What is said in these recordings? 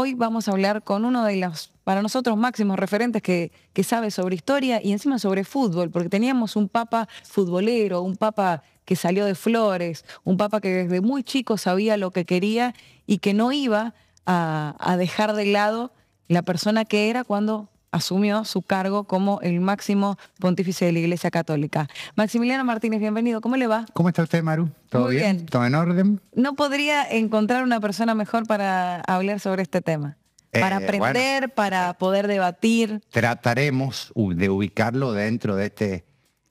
Hoy vamos a hablar con uno de los, para nosotros, máximos referentes que sabe sobre historia y encima sobre fútbol, porque teníamos un papa futbolero, un papa que salió de Flores, un papa que desde muy chico sabía lo que quería y que no iba a dejar de lado la persona que era cuando asumió su cargo como el máximo pontífice de la Iglesia Católica. Maximiliano Martínez, bienvenido. ¿Cómo le va? ¿Cómo está usted, Maru? ¿Todo Muy bien? ¿Todo en orden? No podría encontrar una persona mejor para hablar sobre este tema. Para aprender, para poder debatir. Trataremos de ubicarlo dentro de este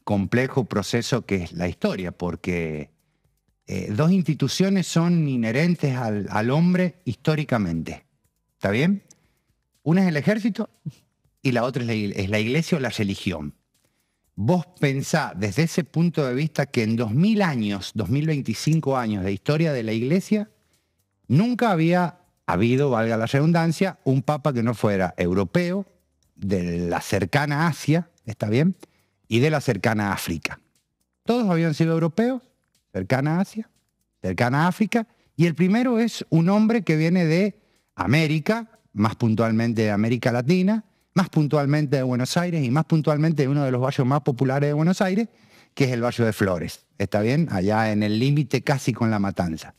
complejo proceso que es la historia, porque dos instituciones son inherentes al hombre históricamente. ¿Está bien? Una es el ejército y la otra es la iglesia o la religión. Vos pensá desde ese punto de vista que en 2000 años, 2025 años de historia de la iglesia, nunca había habido, valga la redundancia, un papa que no fuera europeo, de la cercana Asia, ¿está bien? Y de la cercana África. Todos habían sido europeos, cercana Asia, cercana África, y el primero es un hombre que viene de América, más puntualmente de América Latina, más puntualmente de Buenos Aires y más puntualmente de uno de los barrios más populares de Buenos Aires, que es el barrio de Flores, ¿está bien? Allá en el límite casi con La Matanza.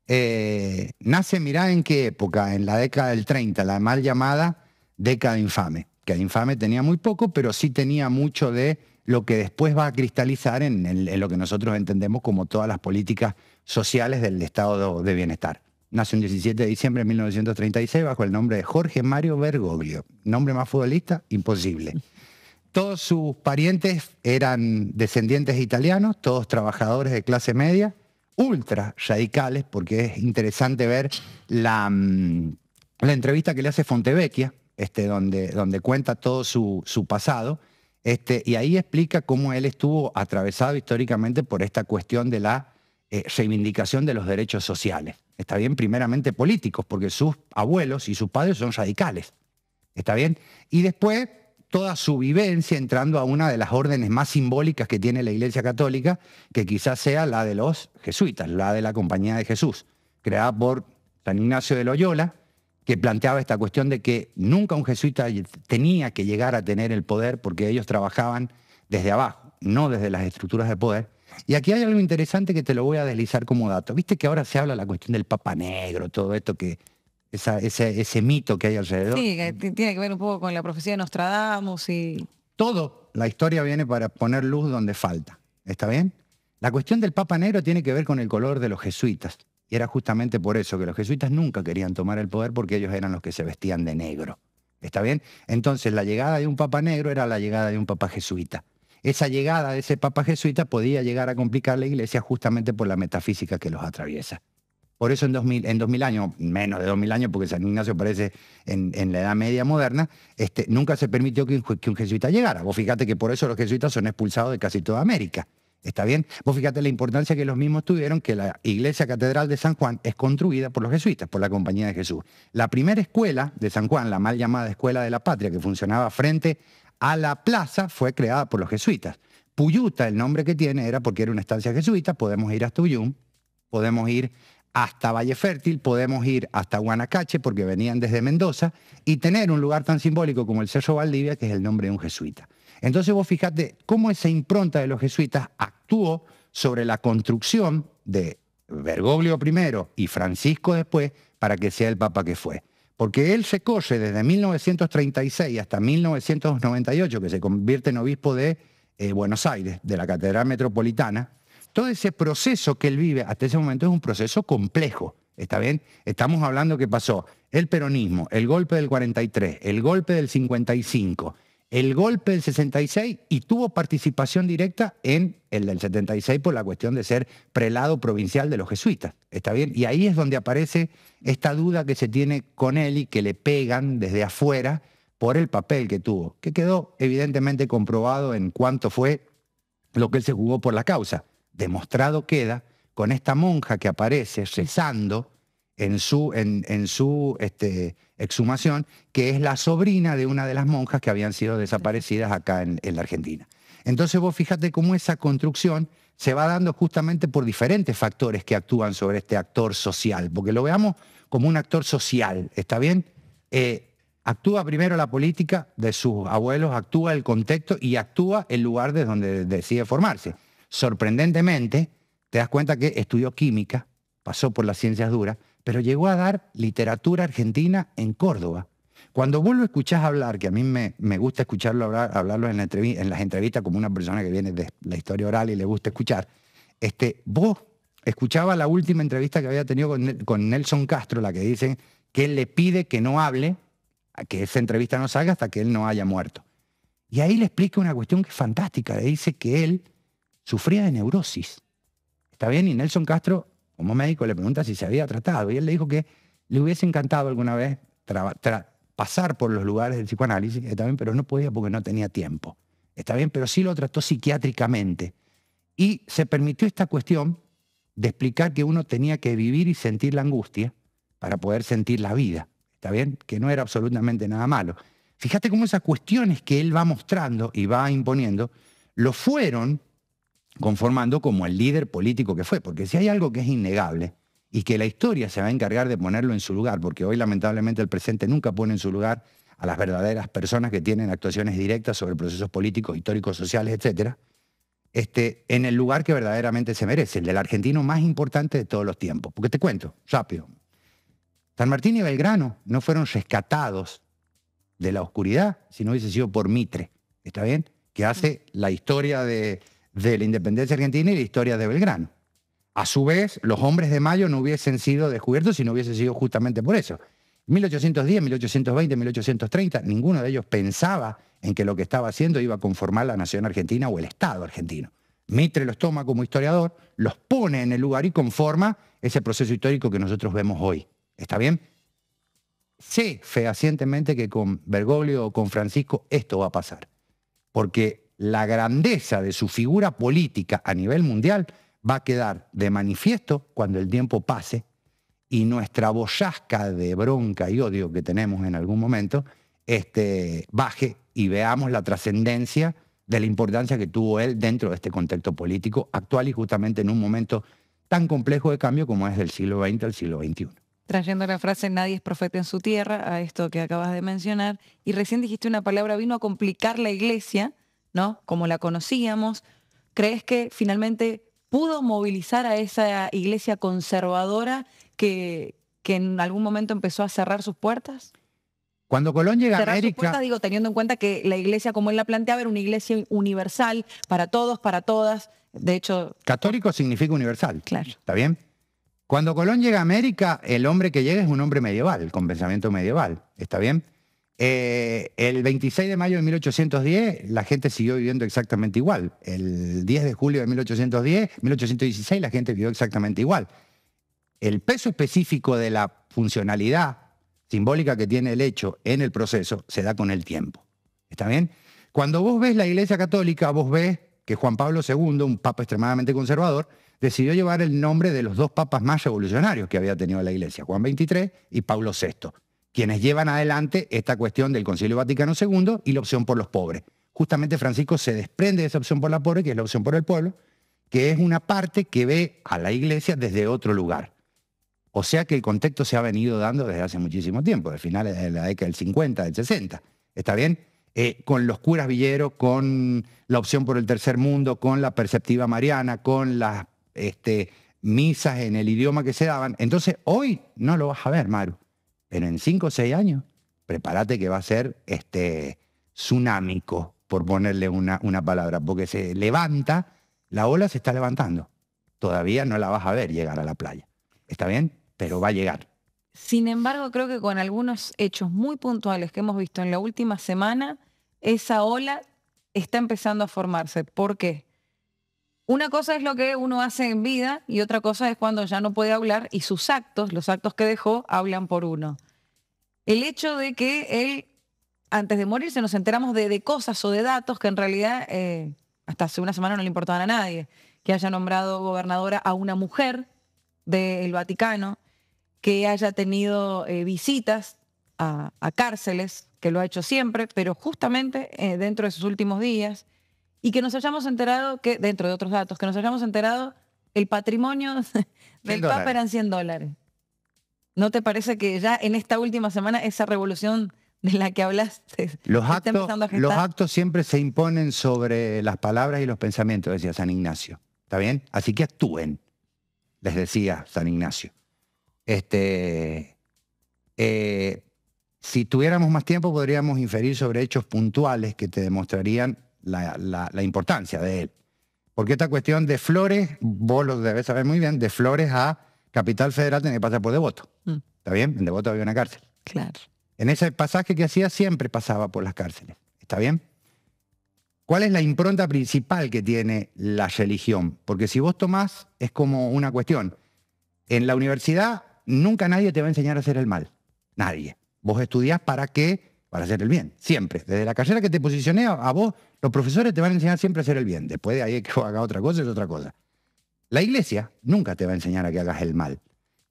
Nace, mirá en qué época, en la década del 30, la mal llamada década infame, que infame tenía muy poco, pero sí tenía mucho de lo que después va a cristalizar en lo que nosotros entendemos como todas las políticas sociales del estado de bienestar. Nace un 17 de diciembre de 1936 bajo el nombre de Jorge Mario Bergoglio. Nombre más futbolista, imposible. Todos sus parientes eran descendientes italianos, todos trabajadores de clase media, ultra radicales, porque es interesante ver la entrevista que le hace Fontevecchia, donde cuenta todo su pasado, y ahí explica cómo él estuvo atravesado históricamente por esta cuestión de la reivindicación de los derechos sociales. Está bien, primeramente políticos, porque sus abuelos y sus padres son radicales. Está bien, y después toda su vivencia entrando a una de las órdenes más simbólicas que tiene la Iglesia Católica, que quizás sea la de los jesuitas, la de la Compañía de Jesús, creada por San Ignacio de Loyola, que planteaba esta cuestión de que nunca un jesuita tenía que llegar a tener el poder porque ellos trabajaban desde abajo, no desde las estructuras de poder. Y aquí hay algo interesante que te lo voy a deslizar como dato. Viste que ahora se habla de la cuestión del Papa Negro, todo esto que... Ese mito que hay alrededor. Sí, que tiene que ver un poco con la profecía de Nostradamus y... Todo, la historia viene para poner luz donde falta. ¿Está bien? La cuestión del Papa Negro tiene que ver con el color de los jesuitas. Y era justamente por eso que los jesuitas nunca querían tomar el poder porque ellos eran los que se vestían de negro. ¿Está bien? Entonces la llegada de un Papa Negro era la llegada de un Papa jesuita. Esa llegada de ese Papa jesuita podía llegar a complicar la iglesia justamente por la metafísica que los atraviesa. Por eso en 2000 años, menos de 2000 años, porque San Ignacio aparece en la Edad Media moderna, nunca se permitió que un jesuita llegara. Vos fíjate que por eso los jesuitas son expulsados de casi toda América. ¿Está bien? Vos fíjate la importancia que los mismos tuvieron, que la iglesia catedral de San Juan es construida por los jesuitas, por la Compañía de Jesús. La primera escuela de San Juan, la mal llamada Escuela de la Patria, que funcionaba frente a la plaza, fue creada por los jesuitas. Puyuta, el nombre que tiene, era porque era una estancia jesuita. Podemos ir hasta Uyum, podemos ir hasta Valle Fértil, podemos ir hasta Guanacache, porque venían desde Mendoza, y tener un lugar tan simbólico como el Cerro Valdivia, que es el nombre de un jesuita. Entonces vos fíjate cómo esa impronta de los jesuitas actuó sobre la construcción de Bergoglio primero y Francisco después, para que sea el papa que fue. Porque él se corre desde 1936 hasta 1998, que se convierte en obispo de Buenos Aires, de la Catedral Metropolitana. Todo ese proceso que él vive hasta ese momento es un proceso complejo, ¿está bien? Estamos hablando que pasó el peronismo, el golpe del 43, el golpe del 55, el golpe del 66 y tuvo participación directa en el del 76 por la cuestión de ser prelado provincial de los jesuitas, ¿está bien? Y ahí es donde aparece esta duda que se tiene con él y que le pegan desde afuera por el papel que tuvo, que quedó evidentemente comprobado en cuánto fue lo que él se jugó por la causa. Demostrado queda con esta monja que aparece rezando en su exhumación, que es la sobrina de una de las monjas que habían sido desaparecidas acá en la Argentina. Entonces vos fíjate cómo esa construcción se va dando justamente por diferentes factores que actúan sobre este actor social, porque lo veamos como un actor social, ¿está bien? Actúa primero la política de sus abuelos, actúa el contexto y actúa el lugar de donde decide formarse. Sorprendentemente, te das cuenta que estudió química, pasó por las ciencias duras, pero llegó a dar literatura argentina en Córdoba. Cuando vos lo escuchás hablar, que a mí me gusta escucharlo hablarlo en las entrevistas como una persona que viene de la historia oral y le gusta escuchar, vos escuchabas la última entrevista que había tenido con Nelson Castro, la que dice que él le pide que no hable, a que esa entrevista no salga hasta que él no haya muerto. Y ahí le explica una cuestión que es fantástica. Le dice que él sufría de neurosis. ¿Está bien? Y Nelson Castro, como médico, le pregunta si se había tratado. Y él le dijo que le hubiese encantado alguna vez pasar por los lugares del psicoanálisis, ¿está bien? Pero no podía porque no tenía tiempo. ¿Está bien? Pero sí lo trató psiquiátricamente. Y se permitió esta cuestión de explicar que uno tenía que vivir y sentir la angustia para poder sentir la vida. ¿Está bien? Que no era absolutamente nada malo. Fíjate cómo esas cuestiones que él va mostrando y va imponiendo, lo fueron conformando como el líder político que fue. Porque si hay algo que es innegable y que la historia se va a encargar de ponerlo en su lugar, porque hoy lamentablemente el presente nunca pone en su lugar a las verdaderas personas que tienen actuaciones directas sobre procesos políticos, históricos, sociales, etcétera, en el lugar que verdaderamente se merece, el del argentino más importante de todos los tiempos. Porque te cuento, rápido. San Martín y Belgrano no fueron rescatados de la oscuridad si no hubiese sido por Mitre, ¿está bien? Que hace la historia de la independencia argentina y la historia de Belgrano. A su vez, los hombres de Mayo no hubiesen sido descubiertos si no hubiese sido justamente por eso. En 1810, 1820, 1830, ninguno de ellos pensaba en que lo que estaba haciendo iba a conformar la nación argentina o el Estado argentino. Mitre los toma como historiador, los pone en el lugar y conforma ese proceso histórico que nosotros vemos hoy. ¿Está bien? Sé fehacientemente que con Bergoglio o con Francisco esto va a pasar, porque la grandeza de su figura política a nivel mundial va a quedar de manifiesto cuando el tiempo pase y nuestra boyasca de bronca y odio que tenemos en algún momento baje y veamos la trascendencia de la importancia que tuvo él dentro de este contexto político actual y justamente en un momento tan complejo de cambio como es del siglo XX al siglo XXI. Trayendo la frase nadie es profeta en su tierra a esto que acabas de mencionar, y recién dijiste una palabra, vino a complicar la iglesia, ¿no? Como la conocíamos. ¿Crees que finalmente pudo movilizar a esa iglesia conservadora que en algún momento empezó a cerrar sus puertas? Cuando Colón llega a Cerrar sus América... puertas, digo, teniendo en cuenta que la iglesia, como él la planteaba, era una iglesia universal, para todos, para todas. De hecho... Católico significa universal. Claro. ¿Está bien? Cuando Colón llega a América, el hombre que llega es un hombre medieval, con pensamiento medieval. ¿Está bien? El 26 de mayo de 1810, la gente siguió viviendo exactamente igual. El 10 de julio de 1816, la gente vivió exactamente igual. El peso específico de la funcionalidad simbólica que tiene el hecho en el proceso se da con el tiempo. ¿Está bien? Cuando vos ves la Iglesia Católica, vos ves que Juan Pablo II, un papa extremadamente conservador, decidió llevar el nombre de los dos papas más revolucionarios que había tenido la Iglesia, Juan XXIII y Pablo VI, quienes llevan adelante esta cuestión del Concilio Vaticano II y la opción por los pobres. Justamente Francisco se desprende de esa opción por la pobre, que es la opción por el pueblo, que es una parte que ve a la Iglesia desde otro lugar. O sea que el contexto se ha venido dando desde hace muchísimo tiempo, de finales de la década del 50, del 60. ¿Está bien? Con los curas villeros, con la opción por el tercer mundo, con la perceptiva mariana, con las misas en el idioma que se daban. Entonces, hoy no lo vas a ver, Maru. Pero en 5 o 6 años, prepárate que va a ser tsunámico, por ponerle una palabra, porque se levanta, la ola se está levantando. Todavía no la vas a ver llegar a la playa. ¿Está bien? Pero va a llegar. Sin embargo, creo que con algunos hechos muy puntuales que hemos visto en la última semana, esa ola está empezando a formarse. ¿Por qué? Una cosa es lo que uno hace en vida y otra cosa es cuando ya no puede hablar y sus actos, los actos que dejó, hablan por uno. El hecho de que él, antes de morirse, nos enteramos de cosas o de datos que en realidad hasta hace una semana no le importaban a nadie. Que haya nombrado gobernadora a una mujer del Vaticano, que haya tenido visitas a cárceles, que lo ha hecho siempre, pero justamente dentro de sus últimos días, y que nos hayamos enterado que, dentro de otros datos, que nos hayamos enterado el patrimonio del Papa eran $100. ¿No te parece que ya en esta última semana esa revolución de la que hablaste está empezando a gestar? Los actos siempre se imponen sobre las palabras y los pensamientos, decía San Ignacio. ¿Está bien? Así que actúen, les decía San Ignacio. Si tuviéramos más tiempo podríamos inferir sobre hechos puntuales que te demostrarían la importancia de él. Porque esta cuestión de Flores, vos lo debes saber muy bien, de Flores a Capital Federal tenés que pasar por Devoto. ¿Está bien? En Devoto había una cárcel. Claro. En ese pasaje que hacía siempre pasaba por las cárceles. ¿Está bien? ¿Cuál es la impronta principal que tiene la religión? Porque si vos tomás, es como una cuestión. En la universidad nunca nadie te va a enseñar a hacer el mal. Nadie. Vos estudiás ¿para qué? Para hacer el bien. Siempre. Desde la carrera que te posicioné a vos, los profesores te van a enseñar siempre a hacer el bien. Después de ahí que hagas otra cosa es otra cosa. La iglesia nunca te va a enseñar a que hagas el mal.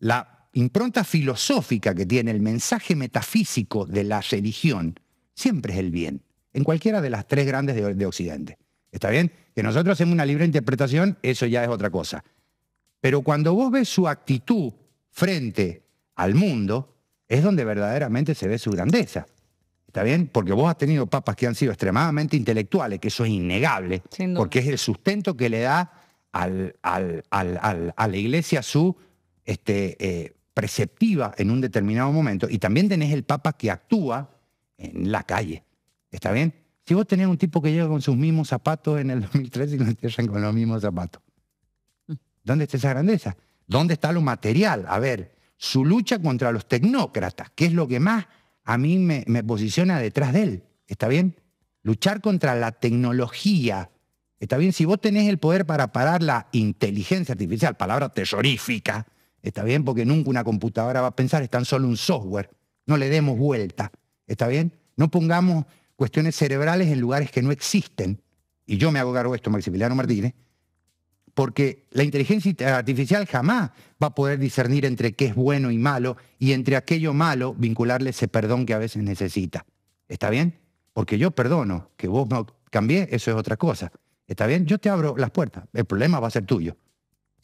La impronta filosófica que tiene el mensaje metafísico de la religión siempre es el bien. En cualquiera de las tres grandes de Occidente. ¿Está bien? Que nosotros hacemos una libre interpretación, eso ya es otra cosa. Pero cuando vos ves su actitud frente al mundo, es donde verdaderamente se ve su grandeza. ¿Está bien? Porque vos has tenido papas que han sido extremadamente intelectuales, que eso es innegable, porque es el sustento que le da a la iglesia su preceptiva en un determinado momento. Y también tenés el papa que actúa en la calle. ¿Está bien? Si vos tenés un tipo que llega con sus mismos zapatos en el 2013 y lo entierran con los mismos zapatos, ¿dónde está esa grandeza? ¿Dónde está lo material? A ver, su lucha contra los tecnócratas, que es lo que más a mí me posiciona detrás de él. ¿Está bien? Luchar contra la tecnología. ¿Está bien? Si vos tenés el poder para parar la inteligencia artificial, palabra terrorífica, ¿está bien? Porque nunca una computadora va a pensar, es tan solo un software. No le demos vuelta. ¿Está bien? No pongamos cuestiones cerebrales en lugares que no existen. Y yo me hago cargo de esto, Maximiliano Martínez, porque la inteligencia artificial jamás va a poder discernir entre qué es bueno y malo y entre aquello malo vincularle ese perdón que a veces necesita. ¿Está bien? Porque yo perdono, que vos me cambié, eso es otra cosa. ¿Está bien? Yo te abro las puertas, el problema va a ser tuyo.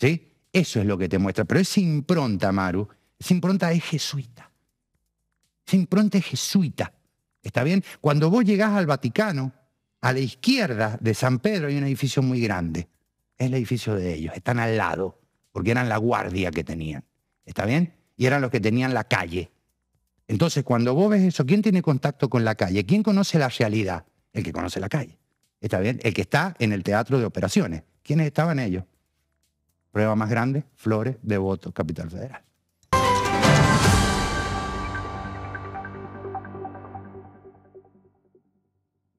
¿Sí? Eso es lo que te muestra. Pero esa impronta, Maru, esa impronta es jesuita. Esa impronta es jesuita. ¿Está bien? Cuando vos llegás al Vaticano, a la izquierda de San Pedro hay un edificio muy grande. Es el edificio de ellos, están al lado, porque eran la guardia que tenían. ¿Está bien? Y eran los que tenían la calle. Entonces, cuando vos ves eso, ¿quién tiene contacto con la calle? ¿Quién conoce la realidad? El que conoce la calle. ¿Está bien? El que está en el teatro de operaciones. ¿Quiénes estaban ellos? Prueba más grande, Flores, Devoto, Capital Federal.